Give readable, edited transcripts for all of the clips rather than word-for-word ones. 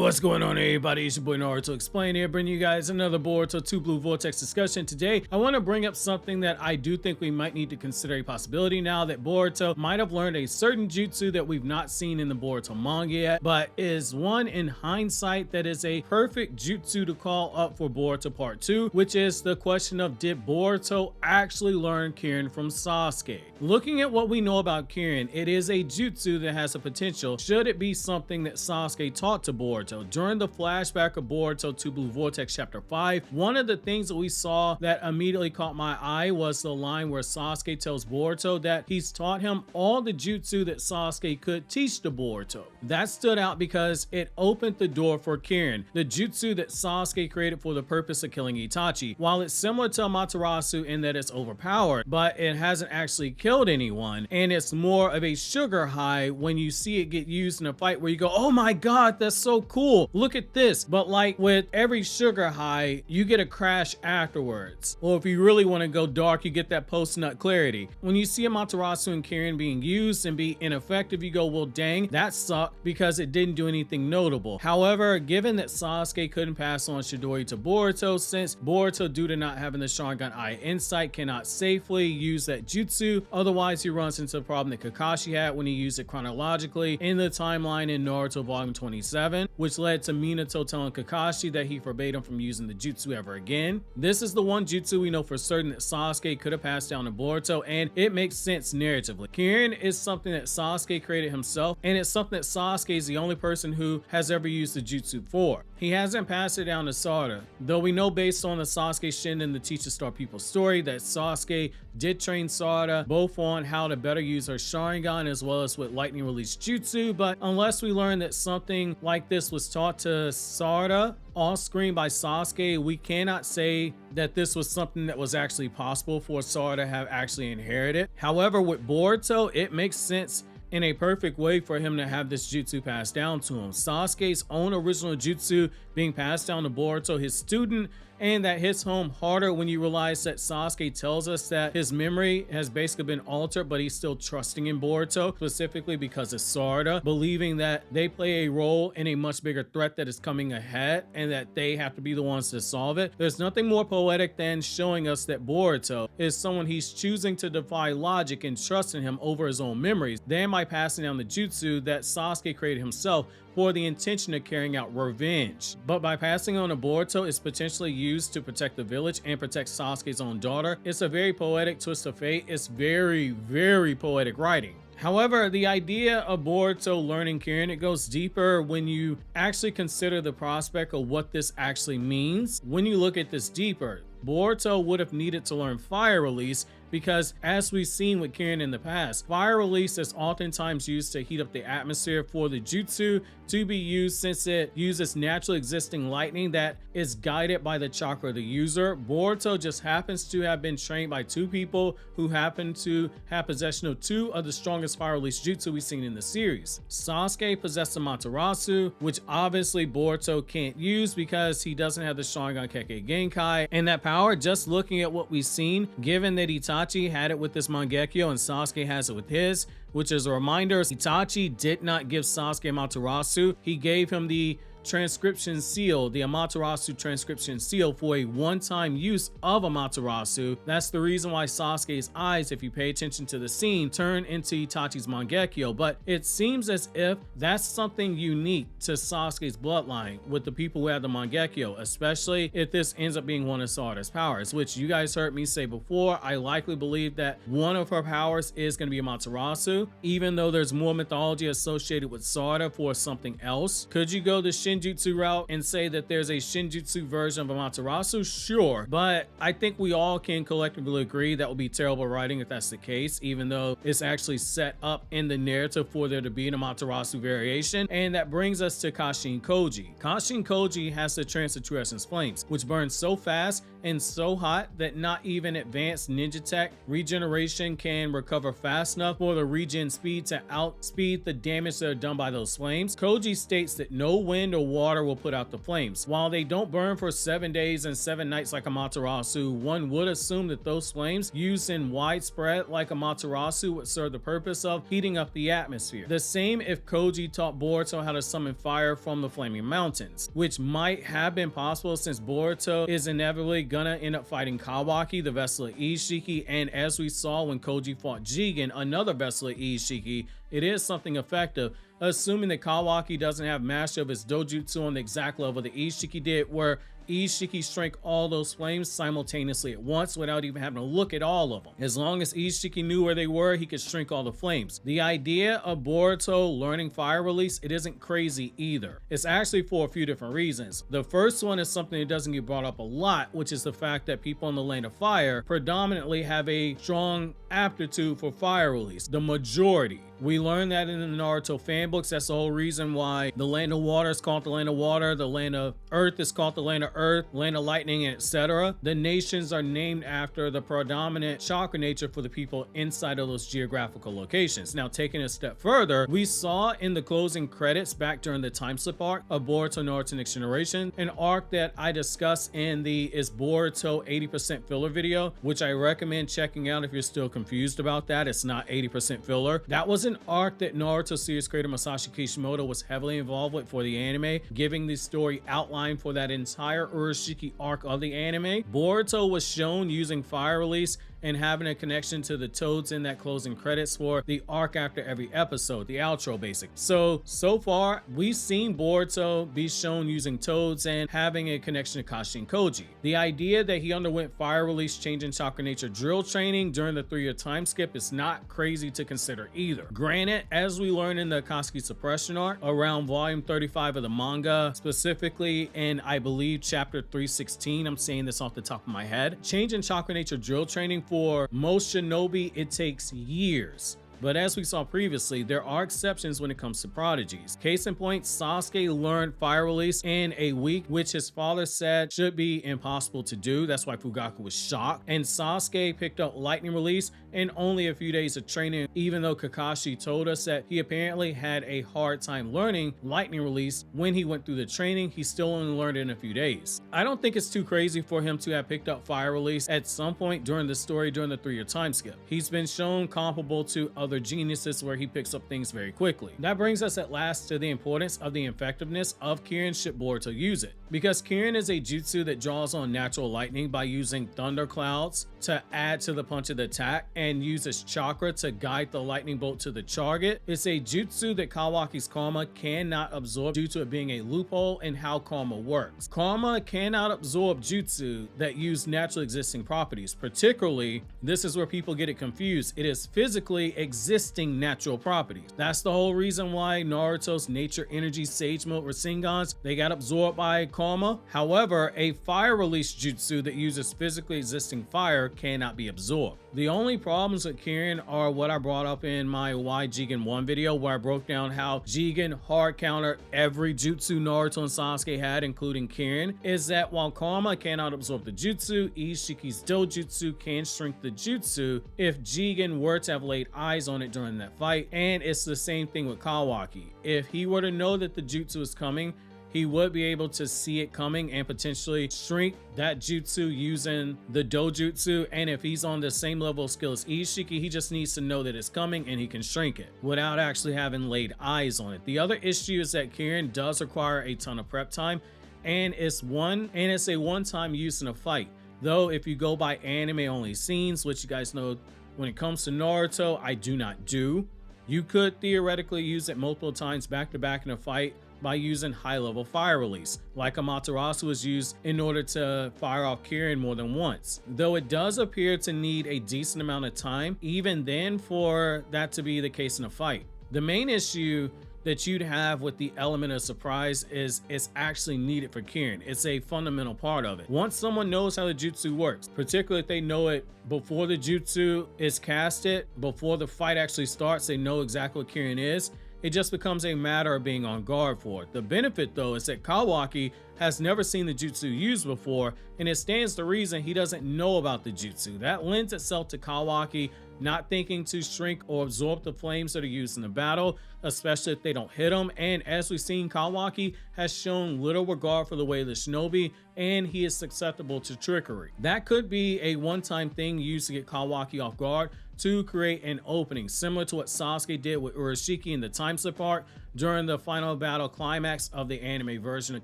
What's going on, everybody? It's your boy Naruto Explain here, bringing you guys another Boruto 2 Blue Vortex discussion. Today, I want to bring up something that I do think we might need to consider a possibility now that Boruto might have learned a certain jutsu that we've not seen in the Boruto manga yet, but is one in hindsight that is a perfect jutsu to call up for Boruto Part 2, which is the question of, did Boruto actually learn Kirin from Sasuke? Looking at what we know about Kirin, it is a jutsu that has a potential should it be something that Sasuke taught to Boruto. During the flashback of Boruto 2 Blue Vortex Chapter 5, one of the things that we saw that immediately caught my eye was the line where Sasuke tells Boruto that he's taught him all the jutsu that Sasuke could teach to Boruto. That stood out because it opened the door for Kirin, the jutsu that Sasuke created for the purpose of killing Itachi. While it's similar to Amaterasu in that it's overpowered, but it hasn't actually killed anyone, and it's more of a sugar high when you see it get used in a fight where you go, oh my god, that's so cool, look at this. But like with every sugar high, you get a crash afterwards, or if you really want to go dark, you get that post-nut clarity. When you see Amaterasu and Kirin being used and be ineffective, you go, well dang, that sucked because it didn't do anything notable. However, given that Sasuke couldn't pass on Chidori to Boruto, since Boruto, due to not having the Sharingan Eye insight, cannot safely use that jutsu, otherwise he runs into the problem that Kakashi had when he used it chronologically in the timeline in Naruto Volume 27, which led to Minato telling Kakashi that he forbade him from using the jutsu ever again. This is the one jutsu we know for certain that Sasuke could have passed down to Boruto, and it makes sense narratively. Kirin is something that Sasuke created himself, and it's something that Sasuke is the only person who has ever used the jutsu for. He hasn't passed it down to Sarada, though we know based on the Sasuke Shin and the Teacher Star People story that Sasuke did train Sarada both on how to better use her Sharingan as well as with lightning release jutsu. But unless we learn that something like this was taught to Sarada off screen by Sasuke, we cannot say that this was something that was actually possible for Sarada to have actually inherited. However, with Boruto, it makes sense in a perfect way for him to have this jutsu passed down to him. Sasuke's own original jutsu being passed down to Boruto, his student, and that hits home harder when you realize that Sasuke tells us that his memory has basically been altered, but he's still trusting in Boruto, specifically because of Sarada, believing that they play a role in a much bigger threat that is coming ahead and that they have to be the ones to solve it. There's nothing more poetic than showing us that Boruto is someone he's choosing to defy logic and trusting him over his own memories, than by passing down the jutsu that Sasuke created himself for the intention of carrying out revenge. But by passing on to Boruto, it's potentially used to protect the village and protect Sasuke's own daughter. It's a very poetic twist of fate. It's very, very poetic writing. However, the idea of Boruto learning Kirin, it goes deeper when you actually consider the prospect of what this actually means. When you look at this deeper, Boruto would have needed to learn fire release because, as we've seen with Kirin in the past, fire release is oftentimes used to heat up the atmosphere for the jutsu to be used, since it uses naturally existing lightning that is guided by the chakra of the user. Boruto just happens to have been trained by two people who happen to have possession of two of the strongest fire release jutsu we've seen in the series. Sasuke possessed Amaterasu, which obviously Boruto can't use because he doesn't have the Sharingan Kekkei Genkai, and that power, just looking at what we've seen, given that Itachi had it with this Mangekyo and Sasuke has it with his, which is a reminder, Itachi did not give Sasuke Amaterasu. He gave him the transcription seal, the Amaterasu transcription seal, for a one-time use of Amaterasu. That's the reason why Sasuke's eyes, if you pay attention to the scene, turn into Itachi's Mangekyo. But it seems as if that's something unique to Sasuke's bloodline with the people who have the Mangekyo, especially if this ends up being one of Sarada's powers, which you guys heard me say before. I likely believe that one of her powers is going to be Amaterasu, even though there's more mythology associated with Sarada for something else. Could you go the Shinjutsu route and say that there's a Shinjutsu version of Amaterasu? Sure, but I think we all can collectively agree that would be terrible writing if that's the case, even though it's actually set up in the narrative for there to be an Amaterasu variation. And that brings us to Kashin Koji. Kashin Koji has the Transcendent Essence Flames, which burns so fast and so hot that not even advanced ninja tech regeneration can recover fast enough for the regen speed to outspeed the damage that are done by those flames. Koji states that no wind or water will put out the flames. While they don't burn for 7 days and 7 nights like Amaterasu, one would assume that those flames used in widespread like Amaterasu would serve the purpose of heating up the atmosphere. The same if Koji taught Boruto how to summon fire from the flaming mountains, which might have been possible since Boruto is inevitably gonna end up fighting Kawaki, the vessel of Ishiki, and as we saw when Koji fought Jigen, another vessel of Ishiki, it is something effective, assuming that Kawaki doesn't have mastery of his dojutsu on the exact level that Ishiki did, where Ishiki shrank all those flames simultaneously at once without even having to look at all of them. As long as Ishiki knew where they were, he could shrink all the flames. The idea of Boruto learning fire release, it isn't crazy either. It's actually for a few different reasons. The first one is something that doesn't get brought up a lot, which is the fact that people in the Land of Fire predominantly have a strong aptitude for fire release. The majority. We learned that in the Naruto fan books. That's the whole reason why the Land of Water is called the Land of Water, the Land of Earth is called the Land of Earth, Land of Lightning, and etc. The nations are named after the predominant chakra nature for the people inside of those geographical locations. Now, taking a step further, we saw in the closing credits back during the time slip arc of Boruto Naruto Next Generation, an arc that I discussed in the Is Boruto 80% filler video, which I recommend checking out if you're still confused about that. It's not 80% filler. That was an arc that Naruto series creator Masashi Kishimoto was heavily involved with for the anime, giving the story outline for that entire Urashiki arc of the anime. Boruto was shown using fire release and having a connection to the toads in that closing credits for the arc after every episode, the outro basic. So far, we've seen Boruto be shown using toads and having a connection to Kashi and Koji. The idea that he underwent fire release change in chakra nature drill training during the 3-year time skip is not crazy to consider either. Granted, as we learned in the Akatsuki suppression arc around volume 35 of the manga, specifically in I believe chapter 316, I'm saying this off the top of my head, change in chakra nature drill training for most shinobi, it takes years. But as we saw previously, there are exceptions when it comes to prodigies. Case in point, Sasuke learned fire release in a week, which his father said should be impossible to do. That's why Fugaku was shocked. And Sasuke picked up lightning release in only a few days of training, even though Kakashi told us that he apparently had a hard time learning lightning release when he went through the training. He still only learned it in a few days. I don't think it's too crazy for him to have picked up fire release at some point during the story during the 3-year time skip. He's been shown comparable to other geniuses where he picks up things very quickly. That brings us at last to the importance of the effectiveness of Kirin should Boruto use it. Because Kirin is a jutsu that draws on natural lightning by using thunder clouds to add to the punch of the attack and uses chakra to guide the lightning bolt to the target. It's a jutsu that Kawaki's karma cannot absorb due to it being a loophole in how karma works. Karma cannot absorb jutsu that use naturally existing properties. Particularly, this is where people get it confused. It is physically existing natural properties. That's the whole reason why Naruto's nature energy sage mode Rasengans, they got absorbed by karma. However, a fire release jutsu that uses physically existing fire cannot be absorbed. The only problems with Kirin are what I brought up in my Why Jigen 1 video, where I broke down how Jigen hard countered every jutsu Naruto and Sasuke had, including Kirin, is that while karma cannot absorb the jutsu, Ishiki's dojutsu can shrink the jutsu if Jigen were to have laid eyes on it during that fight. And it's the same thing with Kawaki. If he were to know that the jutsu is coming, he would be able to see it coming and potentially shrink that jutsu using the dojutsu. And if he's on the same level of skill as Ishiki, he just needs to know that it's coming and he can shrink it without actually having laid eyes on it. The other issue is that Kirin does require a ton of prep time, and it's a one-time use in a fight. Though if you go by anime only scenes, which you guys know when it comes to Naruto, I do not do, you could theoretically use it multiple times back to back in a fight by using high-level fire release, like Amaterasu was used in order to fire off Kirin more than once. Though it does appear to need a decent amount of time, even then, for that to be the case in a fight. The main issue that you'd have with the element of surprise is it's actually needed for Kirin. It's a fundamental part of it. Once someone knows how the jutsu works, particularly if they know it before the jutsu is casted, before the fight actually starts, they know exactly what Kirin is. It just becomes a matter of being on guard for it. The benefit, though, is that Kawaki has never seen the jutsu used before, and it stands to reason he doesn't know about the jutsu. That lends itself to Kawaki not thinking to shrink or absorb the flames that are used in the battle, especially if they don't hit him. And as we've seen, Kawaki has shown little regard for the way of the shinobi, and he is susceptible to trickery. That could be a one-time thing used to get Kawaki off guard to create an opening, similar to what Sasuke did with Urashiki in the time slip arc during the final battle climax of the anime version of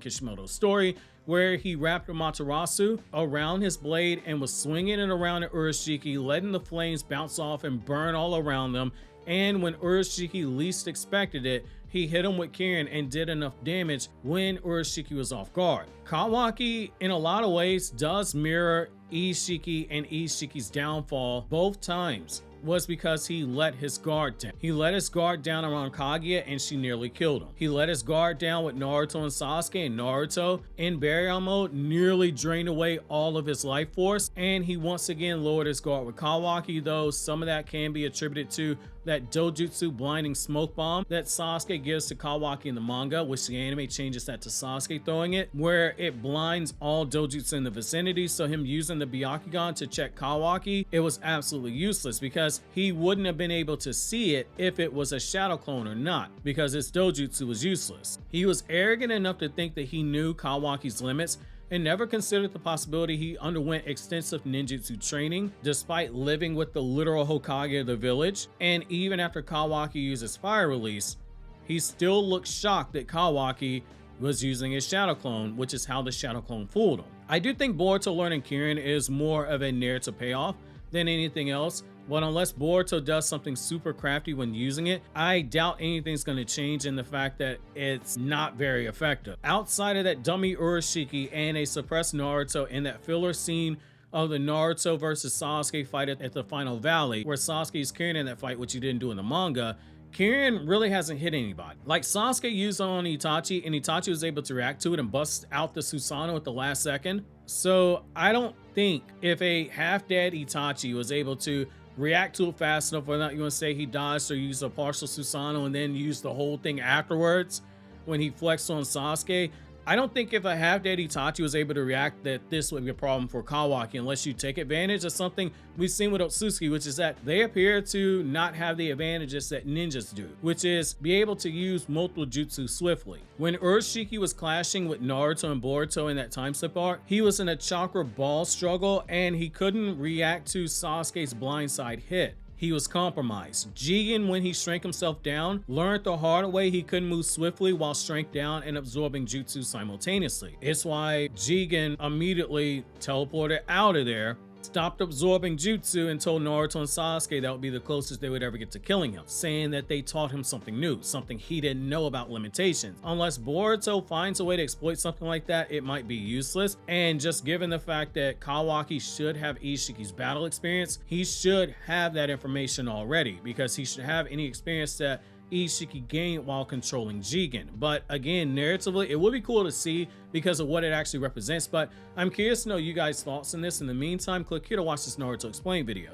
Kishimoto's story, where he wrapped Amaterasu around his blade and was swinging it around at Urashiki, letting the flames bounce off and burn all around them. And when Urashiki least expected it, he hit him with Kirin and did enough damage when Urashiki was off guard. Kawaki, in a lot of ways, does mirror Ishiki, and Ishiki's downfall both times was because he let his guard down. He let his guard down around Kaguya and she nearly killed him. He let his guard down with Naruto and Sasuke, and Naruto in barrier mode nearly drained away all of his life force, and he once again lowered his guard with Kawaki, though some of that can be attributed to that dojutsu blinding smoke bomb that Sasuke gives to Kawaki in the manga, which the anime changes that to Sasuke throwing it, where it blinds all dojutsu in the vicinity. So him using the Byakugan to check Kawaki, it was absolutely useless because he wouldn't have been able to see it if it was a shadow clone or not, because its dojutsu was useless. He was arrogant enough to think that he knew Kawaki's limits and never considered the possibility he underwent extensive ninjutsu training despite living with the literal Hokage of the village. And even after Kawaki uses fire release, he still looked shocked that Kawaki was using a shadow clone, which is how the shadow clone fooled him. I do think Boruto learning Kirin is more of a narrative payoff than anything else, but unless Boruto does something super crafty when using it, I doubt anything's going to change in the fact that it's not very effective. Outside of that dummy Urashiki and a suppressed Naruto in that filler scene of the Naruto versus Sasuke fight at the final valley, where Sasuke is Kirin in that fight, which he didn't do in the manga, Kirin really hasn't hit anybody. Like, Sasuke used on Itachi, and Itachi was able to react to it and bust out the Susanoo at the last second. So I don't think if a half-dead Itachi was able to react to it fast enough, whether or not you want to say he dodged or used a partial Susanoo and then used the whole thing afterwards when he flexed on Sasuke, I don't think if a half-dead Itachi was able to react that this would be a problem for Kawaki, unless you take advantage of something we've seen with Otsutsuki, which is that they appear to not have the advantages that ninjas do, which is be able to use multiple jutsu swiftly. When Urashiki was clashing with Naruto and Boruto in that time slip arc, he was in a chakra ball struggle and he couldn't react to Sasuke's blindside hit. He was compromised. Jigen, when he shrank himself down, learned the hard way he couldn't move swiftly while shrank down and absorbing jutsu simultaneously. It's why Jigen immediately teleported out of there, stopped absorbing jutsu, and told Naruto and Sasuke that would be the closest they would ever get to killing him, saying that they taught him something new, something he didn't know about limitations. Unless Boruto finds a way to exploit something like that, it might be useless. And just given the fact that Kawaki should have Ishiki's battle experience, he should have that information already, because he should have any experience that Ishiki gained while controlling Jigen. But again, narratively, it would be cool to see because of what it actually represents. But I'm curious to know you guys' thoughts on this. In the meantime, click here to watch this Naruto Explain video.